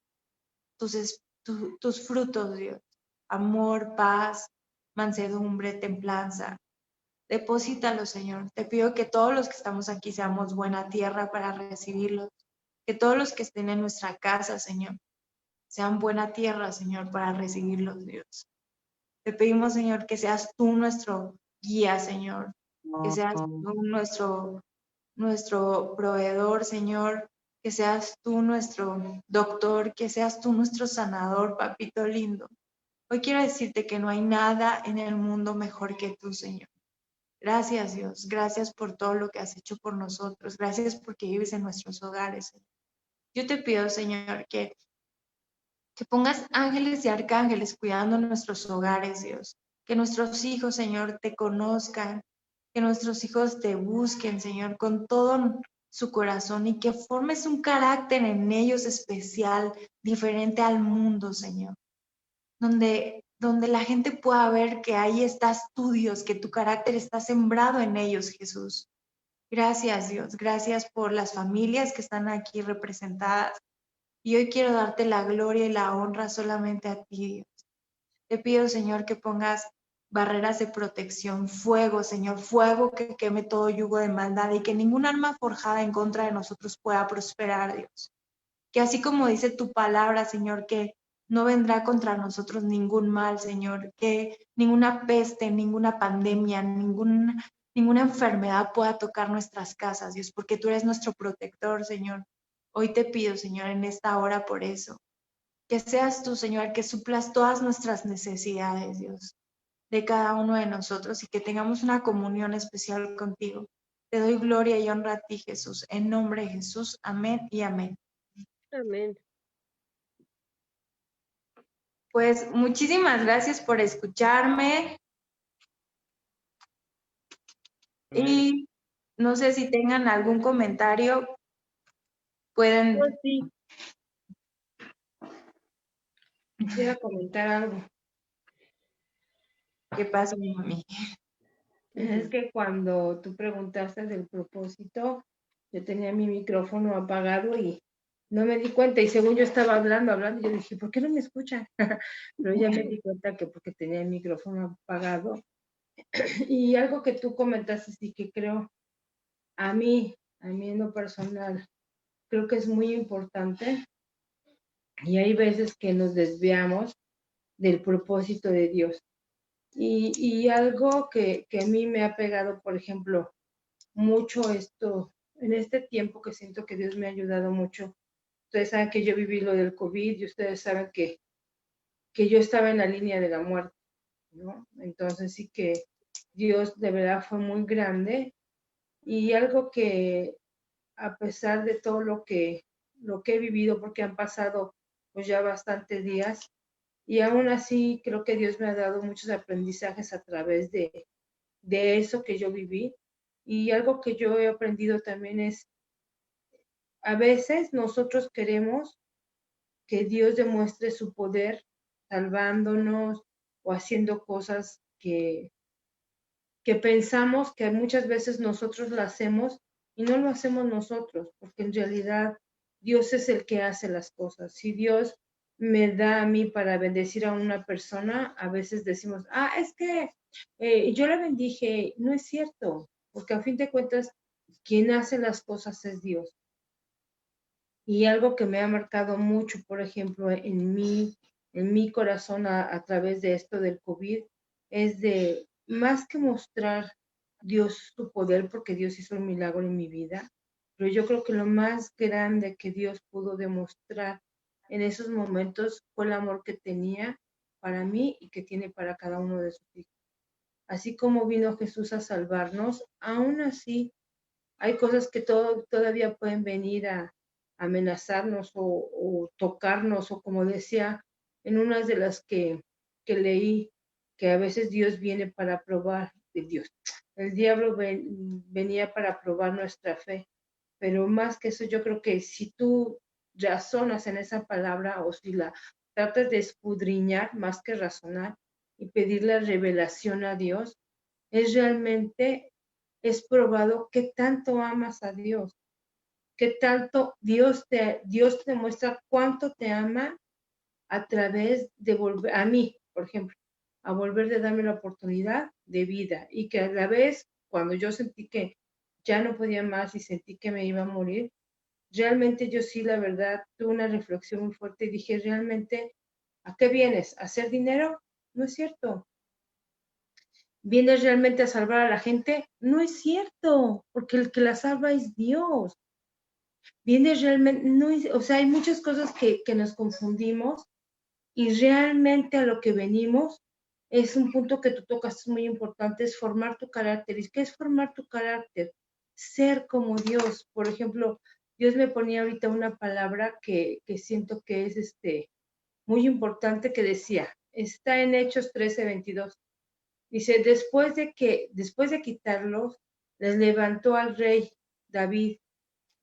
tus frutos, Dios. Amor, paz, mansedumbre, templanza. Deposítalo, Señor. Te pido que todos los que estamos aquí seamos buena tierra para recibirlos. Que todos los que estén en nuestra casa, Señor, sean buena tierra, Señor, para recibirlos, Dios. Te pedimos, Señor, que seas tú nuestro guía, Señor. Que seas tú nuestro proveedor, Señor. Que seas tú nuestro doctor. Que seas tú nuestro sanador, papito lindo. Hoy quiero decirte que no hay nada en el mundo mejor que tú, Señor. Gracias, Dios. Gracias por todo lo que has hecho por nosotros. Gracias porque vives en nuestros hogares. Yo te pido, Señor, que pongas ángeles y arcángeles cuidando nuestros hogares, Dios. Que nuestros hijos, Señor, te conozcan. Que nuestros hijos te busquen, Señor, con todo su corazón y que formes un carácter en ellos especial, diferente al mundo, Señor. Donde la gente pueda ver que ahí estás tú, Dios, que tu carácter está sembrado en ellos, Jesús. Gracias, Dios. Gracias por las familias que están aquí representadas. Y hoy quiero darte la gloria y la honra solamente a ti, Dios. Te pido, Señor, que pongas barreras de protección, fuego, Señor, fuego que queme todo yugo de maldad y que ningún arma forjada en contra de nosotros pueda prosperar, Dios. que así como dice tu palabra, Señor, que no vendrá contra nosotros ningún mal, Señor, que ninguna peste, ninguna pandemia, ninguna enfermedad pueda tocar nuestras casas, Dios, porque tú eres nuestro protector, Señor. Hoy te pido, Señor, en esta hora por eso, que seas tú, Señor, que suplas todas nuestras necesidades, Dios, de cada uno de nosotros y que tengamos una comunión especial contigo. Te doy gloria y honra a ti, Jesús. En nombre de Jesús, amén y amén. Amén. Pues muchísimas gracias por escucharme Amén. y no sé si tengan algún comentario, pueden. Yo sí quisiera comentar algo. ¿Qué pasa, mami? Es que cuando tú preguntaste del propósito, yo tenía mi micrófono apagado y no me di cuenta. Y según yo estaba hablando, yo dije, ¿por qué no me escuchan? Pero ya me di cuenta que porque tenía el micrófono apagado. Y algo que tú comentaste, sí que creo, a mí en lo personal, creo que es muy importante. Y hay veces que nos desviamos del propósito de Dios. Y algo que a mí me ha pegado, por ejemplo, mucho esto, en este tiempo que siento que Dios me ha ayudado mucho. Ustedes saben que yo viví lo del COVID y ustedes saben que yo estaba en la línea de la muerte, ¿no? Entonces sí que Dios de verdad fue muy grande y algo que a pesar de todo lo que he vivido, porque han pasado pues ya bastantes días, y aún así creo que Dios me ha dado muchos aprendizajes a través de eso que yo viví. Y algo que yo he aprendido también es, a veces nosotros queremos que Dios demuestre su poder salvándonos o haciendo cosas que pensamos que muchas veces nosotros lo hacemos y no lo hacemos nosotros, porque en realidad Dios es el que hace las cosas. Si Dios me da a mí para bendecir a una persona, a veces decimos, es que yo la bendije. No es cierto, porque a fin de cuentas, quien hace las cosas es Dios. Y algo que me ha marcado mucho, por ejemplo, en mi corazón a través de esto del COVID, es de más que mostrar Dios su poder, porque Dios hizo un milagro en mi vida, pero yo creo que lo más grande que Dios pudo demostrar en esos momentos fue el amor que tenía para mí y que tiene para cada uno de sus hijos. Así como vino Jesús a salvarnos, aún así hay cosas que todavía pueden venir a amenazarnos o tocarnos, o como decía en unas de las que leí, que a veces Dios viene para probar, el diablo venía para probar nuestra fe, pero más que eso, yo creo que si tú razonas en esa palabra o si la tratas de escudriñar más que razonar y pedirle revelación a Dios, es probado que tanto amas a Dios, que tanto Dios te muestra cuánto te ama a través de volver, a mí, por ejemplo, a volver de darme la oportunidad de vida, y que a la vez, cuando yo sentí que ya no podía más y sentí que me iba a morir, realmente yo sí, la verdad, tuve una reflexión muy fuerte y dije, realmente, ¿a qué vienes? ¿A hacer dinero? No es cierto. ¿Vienes realmente a salvar a la gente? No es cierto, porque el que la salva es Dios. Vienes realmente, no es, o sea, hay muchas cosas que nos confundimos, y realmente a lo que venimos es un punto que tú tocas, es muy importante, es formar tu carácter. ¿Y qué es formar tu carácter? Ser como Dios. Por ejemplo, Dios me ponía ahorita una palabra que siento que es muy importante, que decía, está en Hechos 13:22. Dice, después de quitarlos, les levantó al rey David,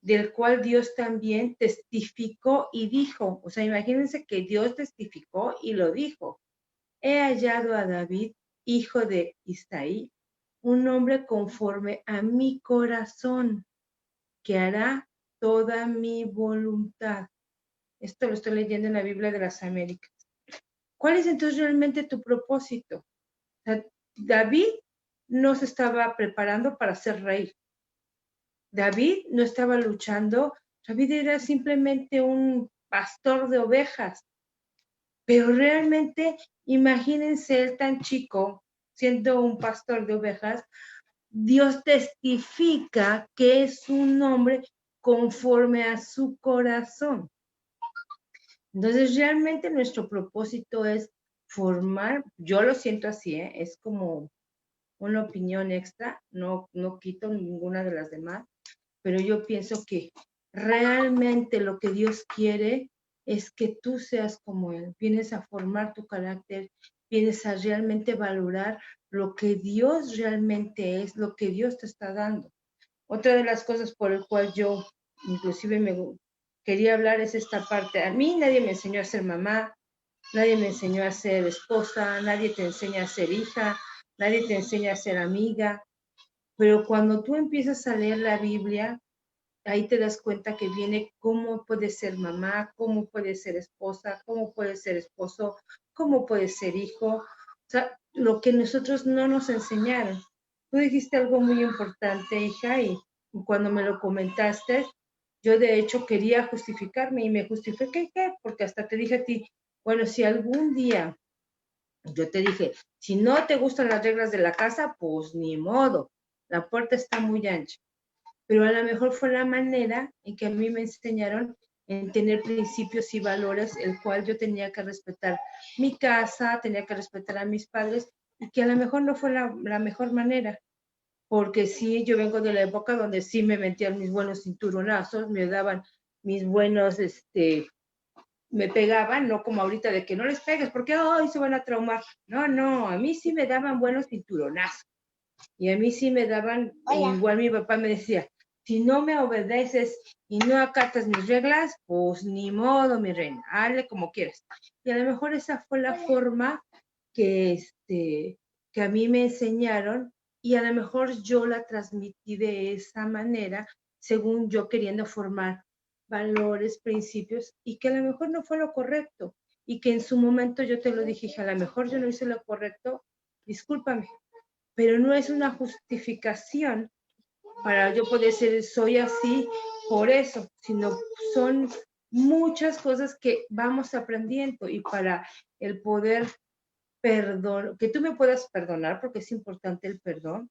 del cual Dios también testificó y dijo, o sea, imagínense que Dios testificó y lo dijo, he hallado a David, hijo de Isaí, un hombre conforme a mi corazón, que hará toda mi voluntad. Esto lo estoy leyendo en la Biblia de las Américas. ¿Cuál es entonces realmente tu propósito? O sea, David no se estaba preparando para ser rey. David no estaba luchando David era simplemente un pastor de ovejas, pero realmente imagínense él tan chico, siendo un pastor de ovejas, Dios testifica que es un hombre conforme a su corazón. Entonces, realmente nuestro propósito es formar, yo lo siento así, es como una opinión extra, no quito ninguna de las demás, pero yo pienso que realmente lo que Dios quiere es que tú seas como Él, vienes a formar tu carácter, vienes a realmente valorar lo que Dios realmente es, lo que Dios te está dando. Otra de las cosas por el cual yo inclusive me quería hablar es esta parte. A mí nadie me enseñó a ser mamá, nadie me enseñó a ser esposa, nadie te enseña a ser hija, nadie te enseña a ser amiga, pero cuando tú empiezas a leer la Biblia, ahí te das cuenta que viene cómo puedes ser mamá, cómo puedes ser esposa, cómo puedes ser esposo, cómo puedes ser hijo. O sea, lo que nosotros no nos enseñaron. Tú dijiste algo muy importante, hija, y cuando me lo comentaste, yo de hecho quería justificarme y me justifiqué, ¿qué? Porque hasta te dije a ti, bueno, si algún día yo te dije, si no te gustan las reglas de la casa, pues ni modo, la puerta está muy ancha. Pero a lo mejor fue la manera en que a mí me enseñaron en tener principios y valores, el cual yo tenía que respetar mi casa, tenía que respetar a mis padres, y que a lo mejor no fue la mejor manera, porque sí, yo vengo de la época donde sí me metían mis buenos cinturonazos, me daban mis buenos, me pegaban, no como ahorita de que no les pegues, porque hoy se van a traumar. No, a mí sí me daban buenos cinturonazos. Y a mí sí me daban, igual mi papá me decía, si no me obedeces y no acatas mis reglas, pues ni modo, mi reina, hazle como quieras. Y a lo mejor esa fue la forma que, que a mí me enseñaron y a lo mejor yo la transmití de esa manera, según yo queriendo formar valores, principios, y que a lo mejor no fue lo correcto. Y que en su momento yo te lo dije, a lo mejor yo no hice lo correcto, discúlpame, pero no es una justificación para yo poder ser, soy así por eso, sino son muchas cosas que vamos aprendiendo y para el poder perdón, que tú me puedas perdonar, porque es importante el perdón,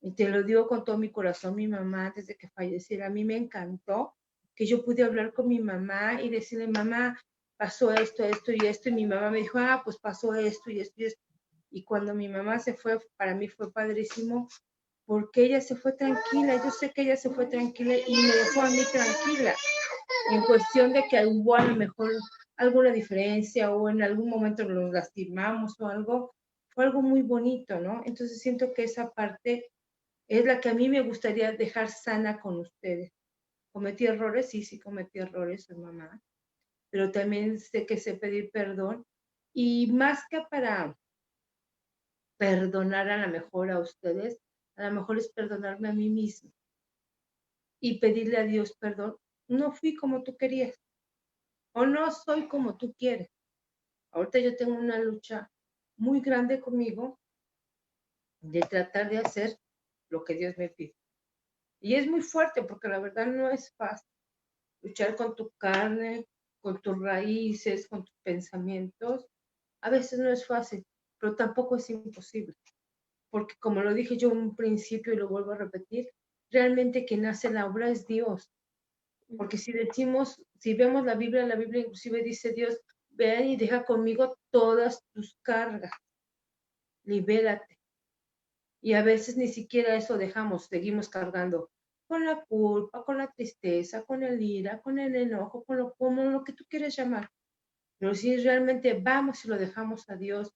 y te lo digo con todo mi corazón, mi mamá antes de que falleciera, a mí me encantó que yo pude hablar con mi mamá y decirle, mamá, pasó esto, esto y esto, y mi mamá me dijo, pues pasó esto y esto y esto. Y cuando mi mamá se fue, para mí fue padrísimo, porque ella se fue tranquila, yo sé que ella se fue tranquila y me dejó a mí tranquila, en cuestión de que hubo a lo mejor alguna diferencia o en algún momento nos lastimamos o algo, fue algo muy bonito, ¿no? Entonces siento que esa parte es la que a mí me gustaría dejar sana con ustedes. Cometí errores, sí cometí errores, soy mamá, pero también sé que sé pedir perdón y más que para perdonar a lo mejor a ustedes, a lo mejor es perdonarme a mí misma y pedirle a Dios perdón. No fui como tú querías o no soy como tú quieres. Ahorita yo tengo una lucha muy grande conmigo de tratar de hacer lo que Dios me pide. Y es muy fuerte porque la verdad no es fácil luchar con tu carne, con tus raíces, con tus pensamientos. A veces no es fácil, pero tampoco es imposible. Porque como lo dije yo en un principio y lo vuelvo a repetir, realmente quien hace la obra es Dios. Porque si decimos, si vemos la Biblia inclusive dice Dios, ven y deja conmigo todas tus cargas, libérate. Y a veces ni siquiera eso dejamos, seguimos cargando con la culpa, con la tristeza, con el ira, con el enojo, como lo que tú quieres llamar. Pero si realmente vamos y lo dejamos a Dios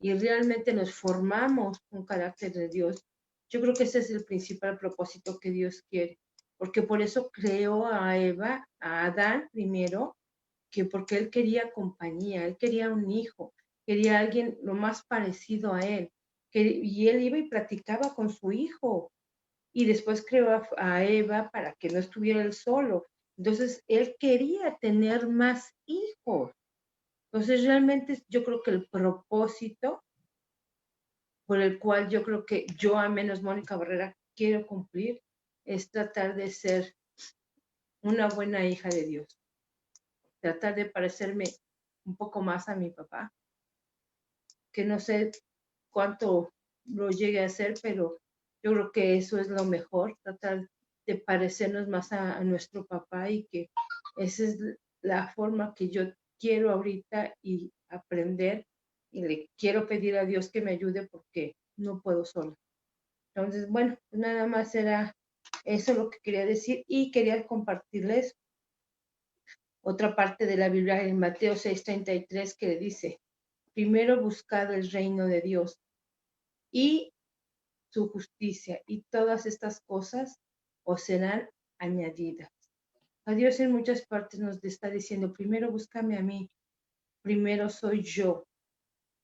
y realmente nos formamos un carácter de Dios, yo creo que ese es el principal propósito que Dios quiere. Porque por eso creó a Eva, a Adán primero, que porque él quería compañía, él quería un hijo, quería alguien lo más parecido a él. Y él iba y platicaba con su hijo. Y después creó a Eva para que no estuviera él solo. Entonces, él quería tener más hijos. Entonces, realmente yo creo que el propósito por el cual yo creo que yo, a menos Mónica Barrera, quiero cumplir, es tratar de ser una buena hija de Dios. Tratar de parecerme un poco más a mi papá, que no sé cuánto lo llegue a hacer, pero yo creo que eso es lo mejor, tratar de parecernos más a nuestro papá, y que esa es la forma que yo quiero ahorita y aprender, y le quiero pedir a Dios que me ayude porque no puedo sola. Entonces, bueno, pues nada más era eso lo que quería decir, y quería compartirles otra parte de la Biblia en Mateo 6:33 que dice: primero buscad el reino de Dios y su justicia, y todas estas cosas os serán añadidas. A Dios en muchas partes nos está diciendo: primero búscame a mí, primero soy yo,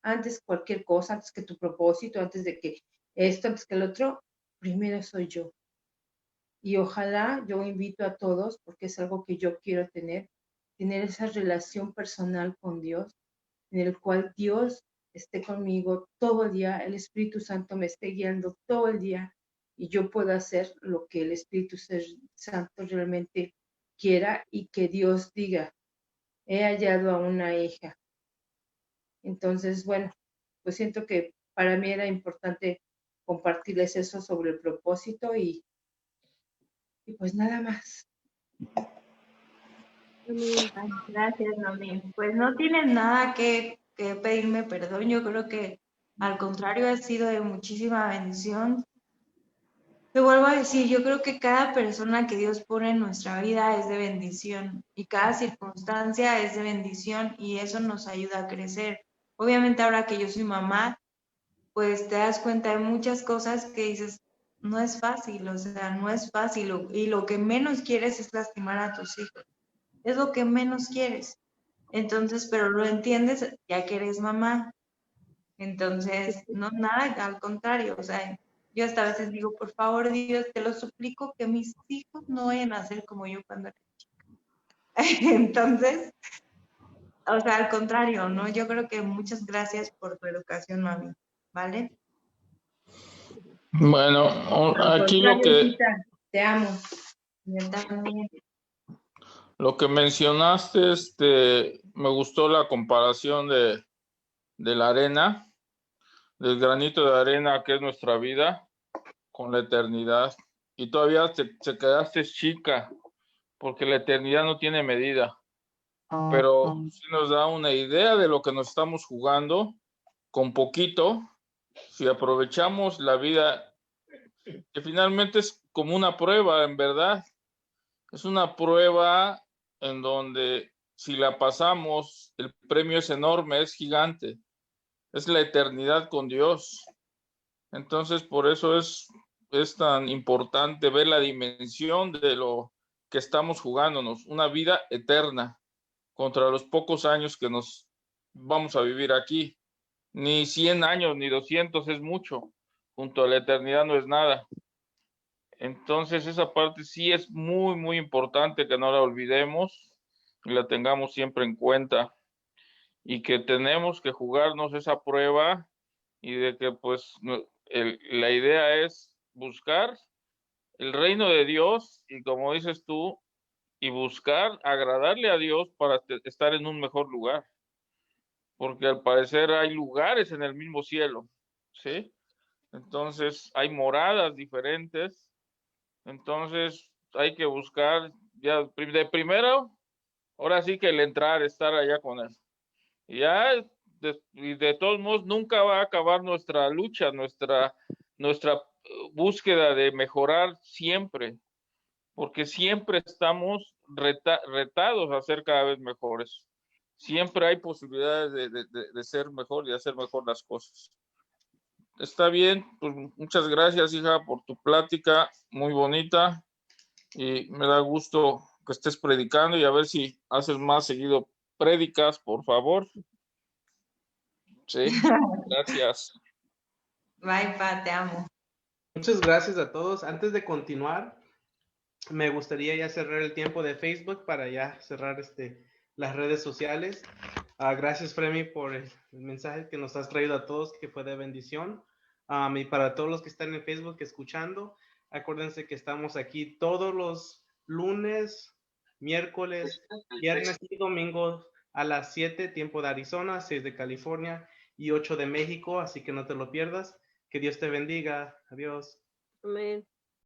antes cualquier cosa, antes que tu propósito, antes de que esto, antes que el otro, primero soy yo. Y ojalá, yo invito a todos, porque es algo que yo quiero tener esa relación personal con Dios, en el cual Dios esté conmigo todo el día, el Espíritu Santo me esté guiando todo el día, y yo pueda hacer lo que el Espíritu Santo realmente quiera, y que Dios diga: he hallado a una hija. Entonces, bueno, pues siento que para mí era importante compartirles eso sobre el propósito, y pues nada más. Amén. Ay, gracias, mami. Pues no tienen nada que pedirme perdón. Yo creo que al contrario ha sido de muchísima bendición. Te vuelvo a decir, yo creo que cada persona que Dios pone en nuestra vida es de bendición, y cada circunstancia es de bendición, y eso nos ayuda a crecer. Obviamente ahora que yo soy mamá, pues te das cuenta de muchas cosas que dices: no es fácil, o sea, no es fácil, y lo que menos quieres es lastimar a tus hijos. Es lo que menos quieres. Entonces, pero lo entiendes ya que eres mamá. Entonces, no, nada, al contrario, o sea, yo hasta a veces digo: por favor, Dios, te lo suplico, que mis hijos no vayan a ser como yo cuando era chica. Entonces, o sea, al contrario, ¿no? Yo creo que muchas gracias por tu educación, mami, ¿vale? Bueno, Al aquí contrario, hijita, te amo. Yo también. lo que mencionaste, me gustó la comparación de la arena, del granito de arena que es nuestra vida, con la eternidad. Y todavía te quedaste chica, porque la eternidad no tiene medida, pero sí nos da una idea de lo que nos estamos jugando con poquito. Si aprovechamos la vida, que finalmente es como una prueba, en verdad, es una prueba en donde si la pasamos, el premio es enorme, es gigante, es la eternidad con Dios. Entonces, por eso es tan importante ver la dimensión de lo que estamos jugándonos, una vida eterna contra los pocos años que nos vamos a vivir aquí. Ni 100 años, ni 200 es mucho, junto a la eternidad no es nada. Entonces, esa parte sí es muy, muy importante que no la olvidemos y la tengamos siempre en cuenta, y que tenemos que jugarnos esa prueba, y de que pues la idea es buscar el reino de Dios, y como dices tú, y buscar agradarle a Dios para estar en un mejor lugar, porque al parecer hay lugares en el mismo cielo, ¿sí? Entonces hay moradas diferentes, entonces hay que buscar ya de primero, ahora sí que el entrar, estar allá con él. Y ya, y de todos modos, nunca va a acabar nuestra lucha, nuestra búsqueda de mejorar siempre, porque siempre estamos retados a ser cada vez mejores. Siempre hay posibilidades de ser mejor y de hacer mejor las cosas. Está bien, pues muchas gracias, hija, por tu plática, muy bonita, y me da gusto que estés predicando, y a ver si haces más seguido prédicas, por favor. Sí, gracias. Bye, pa, te amo. Muchas gracias a todos. Antes de continuar, me gustaría ya cerrar el tiempo de Facebook para ya cerrar las redes sociales. Gracias, Fremi, por el mensaje que nos has traído a todos, que fue de bendición. Y para todos los que están en Facebook escuchando, acuérdense que estamos aquí todos los lunes miércoles, viernes y domingo a las 7, tiempo de Arizona, 6 de California y 8 de México, así que no te lo pierdas. Que Dios te bendiga. Adiós. Amén.